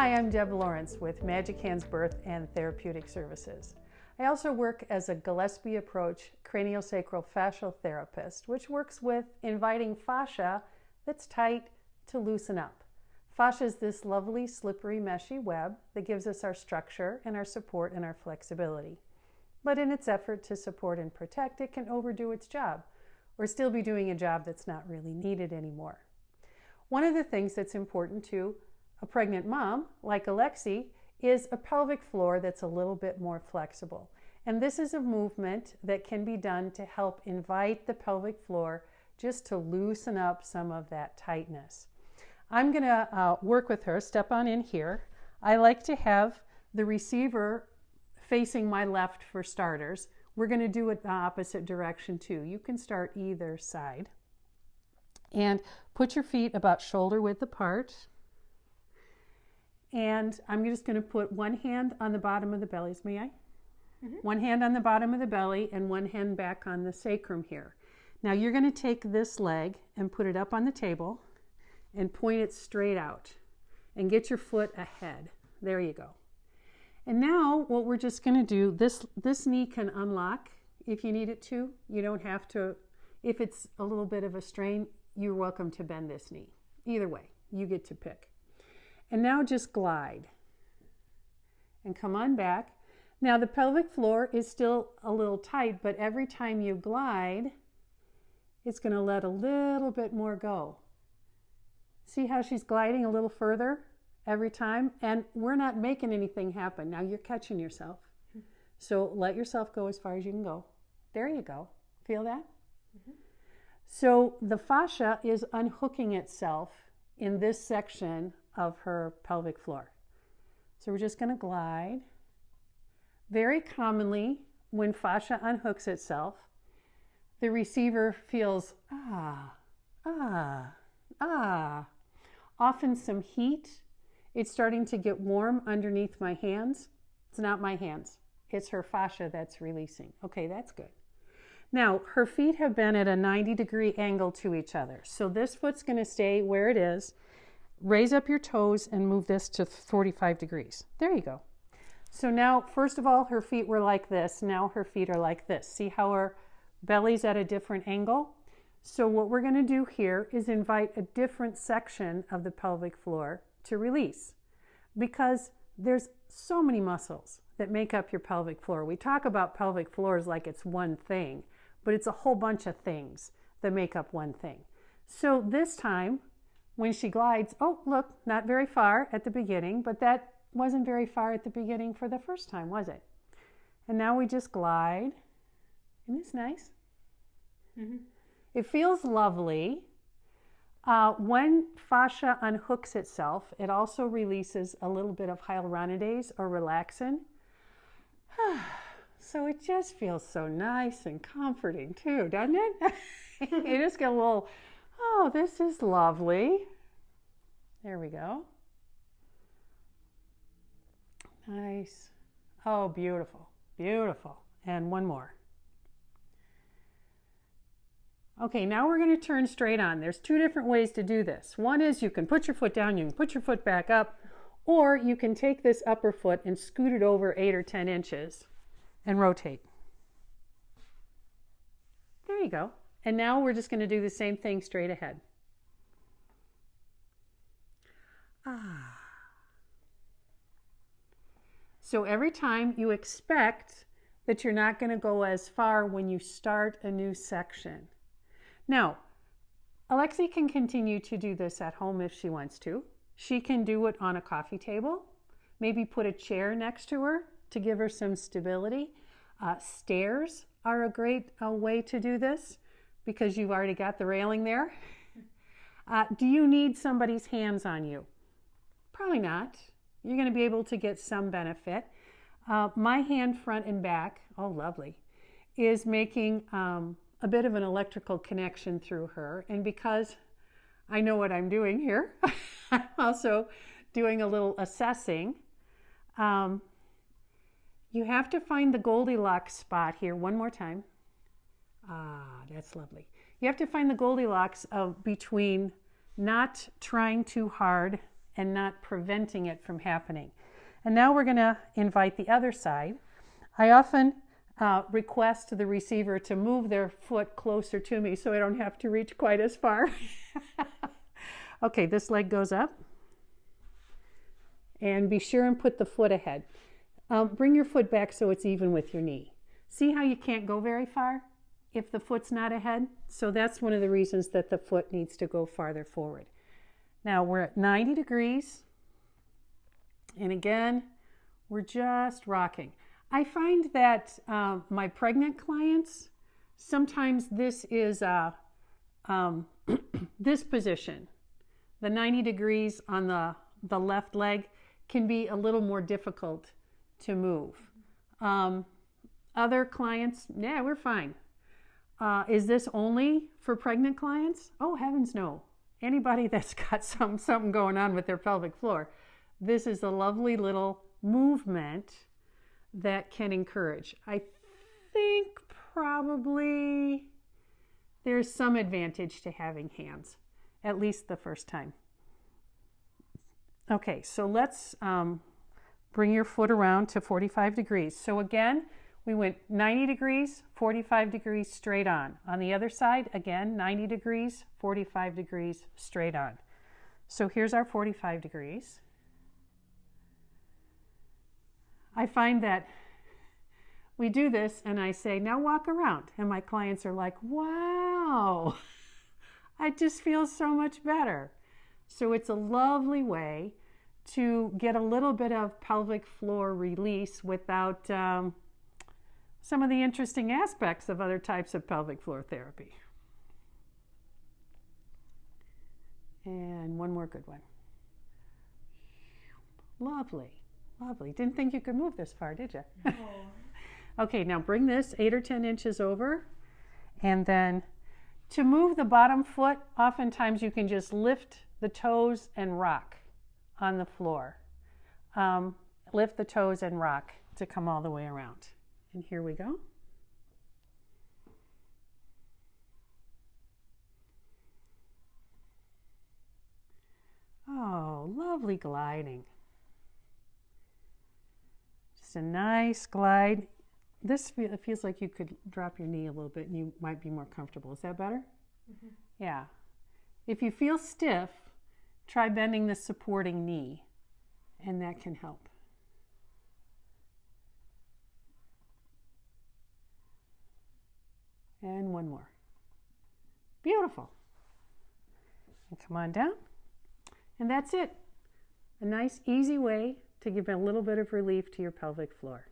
Hi, I'm Deb Lawrence with Magic Hands Birth and Therapeutic Services. I also work as a Gillespie approach craniosacral fascial therapist, which works with inviting fascia that's tight to loosen up. Fascia is this lovely, slippery, meshy web that gives us our structure and our support and our flexibility. But in its effort to support and protect, it can overdo its job or still be doing a job that's not really needed anymore. One of the things that's important to a pregnant mom, like Alexi, is a pelvic floor that's a little bit more flexible. And this is a movement that can be done to help invite the pelvic floor just to loosen up some of that tightness. I'm going to work with her. Step on in here. I like to have the receiver facing my left for starters. We're going to do it the opposite direction too. You can start either side. And put your feet about shoulder width apart. And I'm just going to put one hand on the bottom of the bellies. May I? Mm-hmm. One hand on the bottom of the belly and one hand back on the sacrum here. Now you're going to take this leg and put it up on the table and point it straight out and get your foot ahead. There you go. And now what we're just going to do, this knee can unlock if you need it to. You don't have to. If it's a little bit of a strain, you're welcome to bend this knee. Either way, you get to pick. And now just glide and come on back. Now the pelvic floor is still a little tight, but every time you glide, it's going to let a little bit more go. See how she's gliding a little further every time? And we're not making anything happen. Now you're catching yourself. So let yourself go as far as you can go. There you go. Feel that? Mm-hmm. So the fascia is unhooking itself in this section of her pelvic floor. So we're just going to glide. Very commonly, when fascia unhooks itself, the receiver feels often some heat. It's starting to get warm underneath my hands. It's not my hands. It's her fascia that's releasing. Okay, that's good. Now, her feet have been at a 90-degree angle to each other. So this foot's going to stay where it is. Raise up your toes and move this to 45 degrees. There you go. So now, first of all, her feet were like this. Now her feet are like this. See how her belly's at a different angle? So what we're going to do here is invite a different section of the pelvic floor to release, because there's so many muscles that make up your pelvic floor. We talk about pelvic floors like it's one thing, but it's a whole bunch of things that make up one thing. So this time, when she glides, oh, look, not very far at the beginning, but that wasn't very far at the beginning for the first time, was it? And now we just glide. Isn't this nice? Mm-hmm. It feels lovely. When fascia unhooks itself, it also releases a little bit of hyaluronidase or relaxin. So it just feels so nice and comforting too, doesn't it? You just get a little, oh, this is lovely. There we go. Nice. Oh, beautiful, beautiful. And one more. Okay, now we're going to turn straight on. There's two different ways to do this. One is you can put your foot down, you can put your foot back up, or you can take this upper foot and scoot it over 8 or 10 inches and rotate. There you go. And now we're just going to do the same thing straight ahead. So every time you expect that you're not going to go as far when you start a new section. Now, Alexi can continue to do this at home if she wants to. She can do it on a coffee table, maybe put a chair next to her to give her some stability. Stairs are a great way to do this because you've already got the railing there. Do you need somebody's hands on you? Probably not. You're going to be able to get some benefit. My hand front and back, oh lovely, is making a bit of an electrical connection through her. And because I know what I'm doing here, I'm also doing a little assessing. You have to find the Goldilocks spot here one more time. That's lovely. You have to find the Goldilocks of between not trying too hard and not preventing it from happening. And now we're going to invite the other side. I often request the receiver to move their foot closer to me so I don't have to reach quite as far. Okay, this leg goes up. And be sure and put the foot ahead. Bring your foot back so it's even with your knee. See how you can't go very far if the foot's not ahead? So that's one of the reasons that the foot needs to go farther forward. Now we're at 90 degrees. And again, we're just rocking. I find that my pregnant clients, sometimes this is this position, the 90 degrees on the left leg, can be a little more difficult to move. Other clients, yeah, we're fine. Is this only for pregnant clients? Oh, heavens no. Anybody that's got something going on with their pelvic floor, this is a lovely little movement that can encourage. I think probably there's some advantage to having hands, at least the first time. Okay, so let's bring your foot around to 45 degrees. So again, we went 90 degrees, 45 degrees straight on. On the other side, again, 90 degrees, 45 degrees straight on. So here's our 45 degrees. I find that we do this and I say, now walk around. And my clients are like, wow, I just feel so much better. So it's a lovely way to get a little bit of pelvic floor release without some of the interesting aspects of other types of pelvic floor therapy. And one more good one. Lovely, lovely. Didn't think you could move this far, did you? No. Okay, now bring this 8 or 10 inches over. And then to move the bottom foot, oftentimes you can just lift the toes and rock on the floor. Lift the toes and rock to come all the way around. And here we go. Oh, lovely gliding. Just a nice glide. This feels like you could drop your knee a little bit and you might be more comfortable. Is that better? Mm-hmm. Yeah. If you feel stiff, try bending the supporting knee, and that can help. And one more. Beautiful. And come on down. And that's it. A nice, easy way to give a little bit of relief to your pelvic floor.